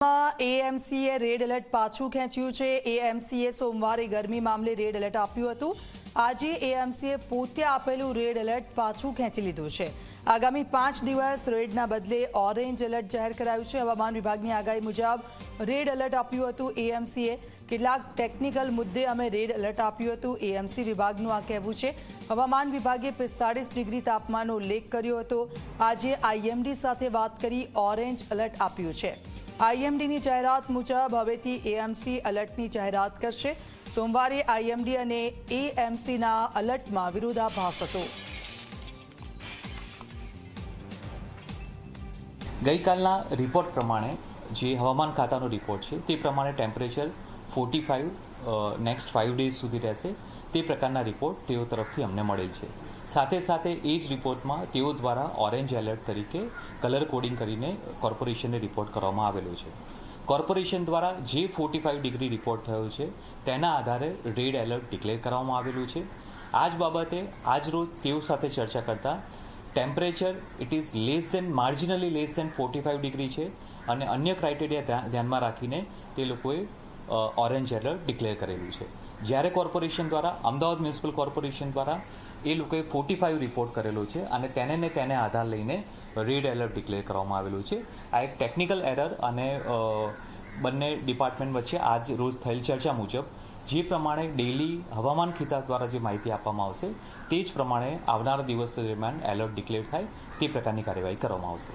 એએમસીએ red alert પાછું ખેંચ્યું છે। એએમસીએ સોમવારે ગરમી મામલે રેડ એલર્ટ આપ્યું હતું। આજે એએમસીએ પોતે આપેલું રેડ એલર્ટ પાછું ખેંચી લીધું છે। આગામી 5 દિવસ રેડના બદલે ઓરેન્જ એલર્ટ જાહેર કરાયું છે। હવામાન વિભાગની આગાહી મુજબ રેડ એલર્ટ આપ્યું હતું એએમસીએ। કેટલાક ટેકનિકલ મુદ્દે અમે રેડ એલર્ટ આપ્યું હતું એએમસી વિભાગનું આ કહેવું છે। હવામાન વિભાગે 45 ડિગ્રી તાપમાનનો ઉલ્લેખ કર્યો હતો। આજે આઈએમડી સાથે વાત કરી ઓરેન્જ એલર્ટ આપ્યું છે। આઈએમડીની જાહેરાત મુજબ હવેથી એએમસી એલર્ટની જાહેરાત કરશે। સોમવારે આઈએમડી અને એએમસીના એલર્ટમાં વિરોધાભાસ હતો। ગઈકાલના રિપોર્ટ પ્રમાણે જે હવામાન ખાતાનો રિપોર્ટ છે તે પ્રમાણે ટેમ્પરેચર 45 નેક્સ્ટ 5 ડેઝ સુધી રહેશે તે પ્રકારના રિપોર્ટ તેઓ તરફથી અમને મળેલ છે। સાથે સાથે એ જ રિપોર્ટમાં તેઓ દ્વારા ઓરેન્જ એલર્ટ તરીકે કલર કોડિંગ કરીને કોર્પોરેશનને રિપોર્ટ કરવામાં આવેલો છે। કોર્પોરેશન દ્વારા જે 45 ડિગ્રી રિપોર્ટ થયો છે તેના આધારે રેડ એલર્ટ ડિક્લેર કરવામાં આવેલું છે। આ જ બાબતે આજ રોજ તેઓ સાથે ચર્ચા કરતા temperature it is marginally less than 45 degree છે અને અન્ય ક્રાઇટેરિયા ધ્યાનમાં રાખીને તે લોકોએ ઓરેન્જ એલર્ટ ડિક્લેર કરેલું છે। જ્યારે કોર્પોરેશન દ્વારા અમદાવાદ મ્યુનિસિપલ કોર્પોરેશન દ્વારા એ લોકોએ 45 રિપોર્ટ કરેલો છે અને તેને આધાર લઈને રેડ એલર્ટ ડિક્લેર કરવામાં આવેલું છે। આ એક ટેકનિકલ એરર અને બંને ડિપાર્ટમેન્ટ વચ્ચે આજ રોજ થયેલ ચર્ચા મુજબ જે પ્રમાણે ડેઇલી હવામાન ખાતા દ્વારા જે માહિતી આપવામાં આવશે તે જ પ્રમાણે આવનારા દિવસો દરમિયાન એલર્ટ ડિક્લેર થાય તે પ્રકારની કાર્યવાહી કરવામાં આવશે।